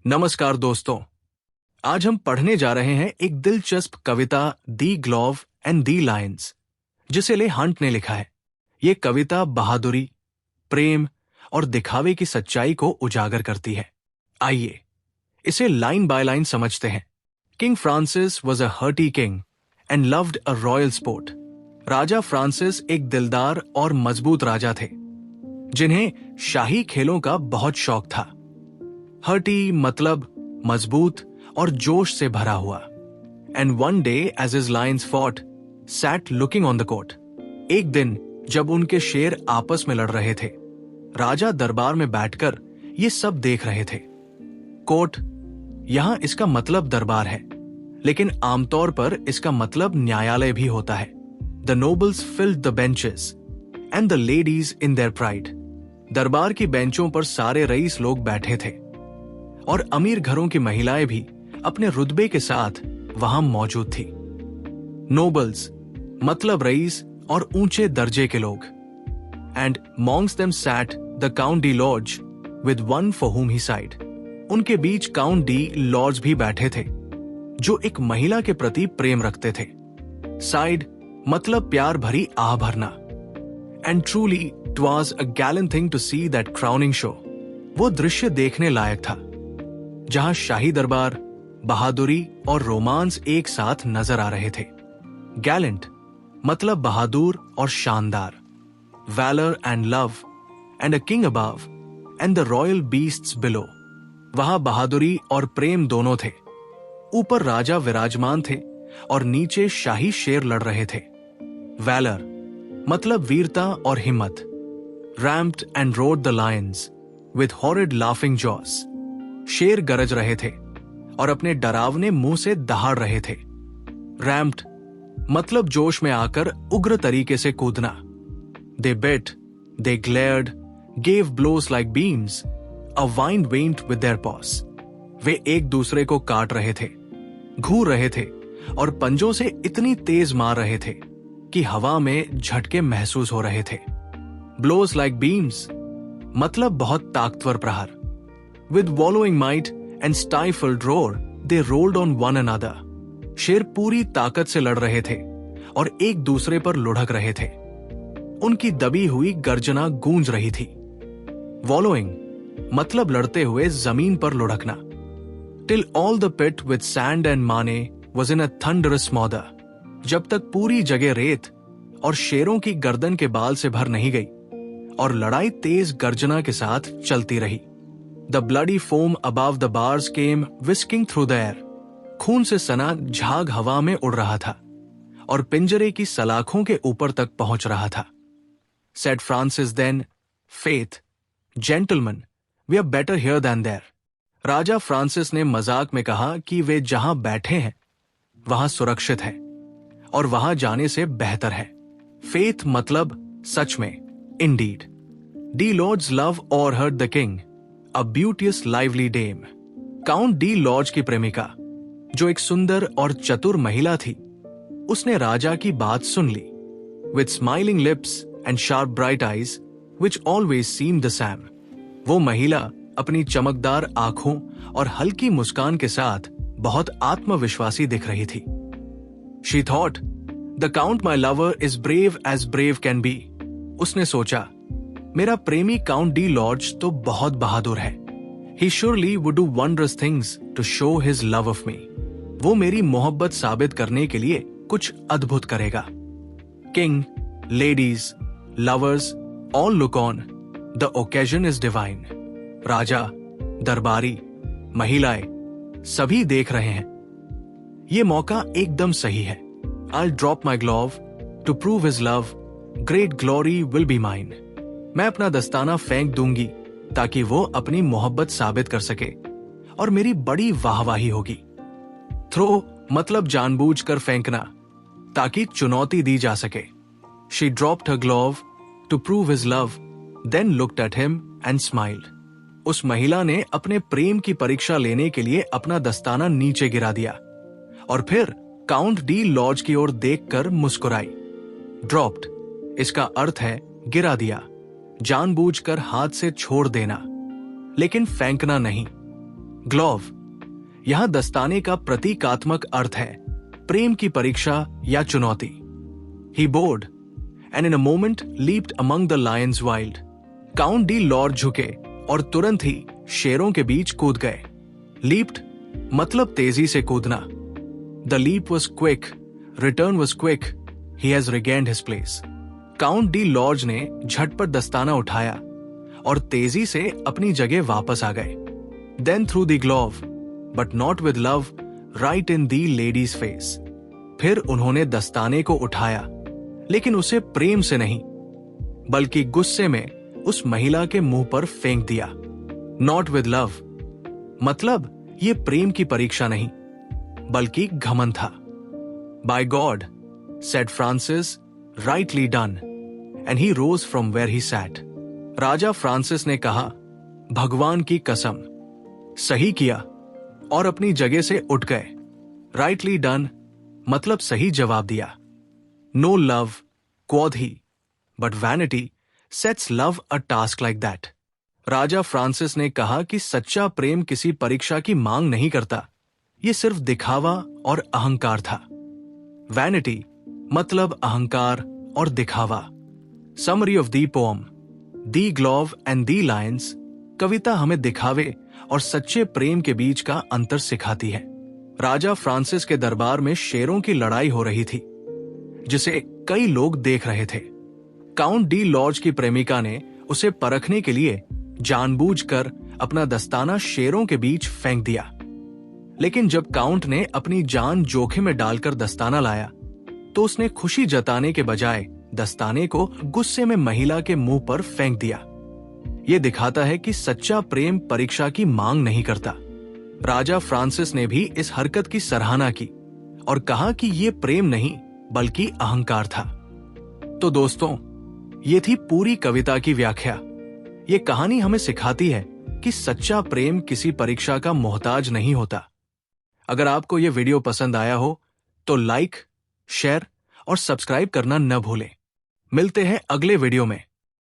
नमस्कार दोस्तों। आज हम पढ़ने जा रहे हैं एक दिलचस्प कविता दी ग्लोव एंड दी लायंस, जिसे ले हंट ने लिखा है। ये कविता बहादुरी, प्रेम और दिखावे की सच्चाई को उजागर करती है। आइए इसे लाइन बाय लाइन समझते हैं। King Francis was a hearty king and loved a royal sport. Raja Francis एक दिलदार और मजबूत राजा थे, जिन्हें शाही खेलों का बहुत शौक था। हर्टी मतलब मजबूत और जोश से भरा हुआ। And one day as his lions fought sat looking on the court. एक दिन जब उनके शेर आपस में लड़ रहे थे, राजा दरबार में बैठकर ये सब देख रहे थे। कोर्ट, यहां इसका मतलब दरबार है, लेकिन आमतौर पर इसका मतलब न्यायालय भी होता है। The nobles filled the benches and the ladies in their pride. दरबार की बेंचों पर सारे रईस लोग बैठे थे और अमीर घरों की महिलाएं भी अपने रुतबे के साथ वहां मौजूद थी। नोबल्स मतलब रईस और ऊंचे दर्जे के लोग। And mongst them sat the Count de Lorge with one for whom he side. उनके बीच काउंट डी लॉर्ड्स भी बैठे थे, जो एक महिला के प्रति प्रेम रखते थे। साइड मतलब प्यार भरी आह भरना। And truly it was a gallant thing to see that crowning show. वो दृश्य देखने लायक था, जहां शाही दरबार, बहादुरी और रोमांस एक साथ नजर आ रहे थे। गैलेंट मतलब बहादुर और शानदार। Valour and love and a king above and the royal beasts below. वहां बहादुरी और प्रेम दोनों थे। ऊपर राजा विराजमान थे और नीचे शाही शेर लड़ रहे थे। वैलर मतलब वीरता और हिम्मत। Ramped and roared the lions with horrid laughing jaws. शेर गरज रहे थे और अपने डरावने मुंह से दहाड़ रहे थे। रैम्प्ड मतलब जोश में आकर उग्र तरीके से कूदना। They bit, they glared, gave blows like beams, a wind went with their paws. वे एक दूसरे को काट रहे थे, घूर रहे थे और पंजों से इतनी तेज मार रहे थे कि हवा में झटके महसूस हो रहे थे। ब्लोस लाइक बीम्स मतलब बहुत ताकतवर प्रहार। With wallowing might and stifled roar, they rolled on one another. शेर पूरी ताकत से लड़ रहे थे और एक दूसरे पर लुढ़क रहे थे। उनकी दबी हुई गर्जना गूंज रही थी। Wallowing मतलब लड़ते हुए जमीन पर लुढ़कना। Till all the pit with sand and mane was in a thunderous smother. जब तक पूरी जगह रेत और शेरों की गर्दन के बाल से भर नहीं गई और लड़ाई तेज गर्जना के साथ चलती रही। The bloody foam above the bars came whisking through the air. खून से सना झाग हवा में उड़ रहा था और पिंजरे की सलाखों के ऊपर तक पहुंच रहा था। Said Francis then, Faith, gentlemen, we are better here than there. Raja Francis ने मजाक में कहा कि वे जहां बैठे हैं वहां सुरक्षित है और वहां जाने से बेहतर है। Faith मतलब सच में, indeed. D Lords love o'erheard the king. A beauteous lively dame. Count de large की प्रेमिका, जो एक सुंदर और चतुर महिला थी, उसने राजा की बात सुन ली। With smiling lips and sharp bright eyes, which always seemed the same. वो महिला अपनी चमकदार आंखों और हल्की मुस्कान के साथ बहुत आत्मविश्वासी दिख रही थी। She thought, the count my lover is brave as brave can be. उसने सोचा, मेरा प्रेमी काउंट डी लॉर्ज तो बहुत बहादुर है। He surely would do wondrous things to show his love of me. वो मेरी मोहब्बत साबित करने के लिए कुछ अद्भुत करेगा। King, ladies, lovers, all look on. The occasion is divine. राजा, दरबारी, महिलाएं, सभी देख रहे हैं। ये मौका एकदम सही है। I'll drop my glove to prove his love. Great glory will be mine. मैं अपना दस्ताना फेंक दूंगी ताकि वो अपनी मोहब्बत साबित कर सके और मेरी बड़ी वाहवाही होगी। थ्रो मतलब जानबूझकर फेंकना ताकि चुनौती दी जा सके। She dropped her glove to prove his love, then looked at him and smiled. उस महिला ने अपने प्रेम की परीक्षा लेने के लिए अपना दस्ताना नीचे गिरा दिया और फिर काउंट डी लॉर्ज की ओर देखकर मुस्कुराई। ड्रॉप्ड इसका अर्थ है गिरा दिया, जानबूझकर हाथ से छोड़ देना, लेकिन फेंकना नहीं। ग्लोव यहां दस्ताने का प्रतीकात्मक अर्थ है प्रेम की परीक्षा या चुनौती। He bowed and in a moment leaped among the lions wild. Count D Lord झुके और तुरंत ही शेरों के बीच कूद गए। Leaped मतलब तेजी से कूदना। The leap was quick, return was quick. He has regained his place. Count D Lord ने झटपट दस्ताना उठाया और तेजी से अपनी जगह वापस आ गए। Then threw the glove, but not with love, right in the lady's face. फिर उन्होंने दस्ताने को उठाया, लेकिन उसे प्रेम से नहीं, बल्कि गुस्से में उस महिला के मुंह पर फेंक दिया। Not with love मतलब ये प्रेम की परीक्षा नहीं, बल्कि घमंड था। By God, said Francis, rightly done, and he rose from where he sat. Raja Francis ने कहा, भगवान की कसम, सही किया, और अपनी जगह से उठ गए। Rightly done मतलब सही जवाब दिया। No love, quoth he, but vanity sets love a task like that. Raja Francis ने कहा कि सच्चा प्रेम किसी परीक्षा की मांग नहीं करता, ये सिर्फ दिखावा और अहंकार था। Vanity मतलब अहंकार और दिखावा। Summary of the poem, The Glove and the Lions कविता हमें दिखावे और सच्चे प्रेम के बीच का अंतर सिखाती है। राजा फ्रांसिस के दरबार में शेरों की लड़ाई हो रही थी, जिसे कई लोग देख रहे थे। काउंट डी लॉर्ड की प्रेमिका ने उसे परखने के लिए जानबूझकर अपना दस्ताना शेरों के बीच फेंक दिया। लेकिन जब काउंट ने अपनी जान जोखिम में डालकर दस्ताना लाया, तो उसने खुशी जताने के बजाय दस्ताने को गुस्से में महिला के मुंह पर फेंक दिया। यह दिखाता है कि सच्चा प्रेम परीक्षा की मांग नहीं करता। राजा फ्रांसिस ने भी इस हरकत की सराहना की और कहा कि यह प्रेम नहीं बल्कि अहंकार था। तो दोस्तों, ये थी पूरी कविता की व्याख्या। ये कहानी हमें सिखाती है कि सच्चा प्रेम किसी परीक्षा का मोहताज नहीं होता। अगर आपको यह वीडियो पसंद आया हो तो लाइक, शेयर और सब्सक्राइब करना न भूलें। मिलते हैं अगले वीडियो में।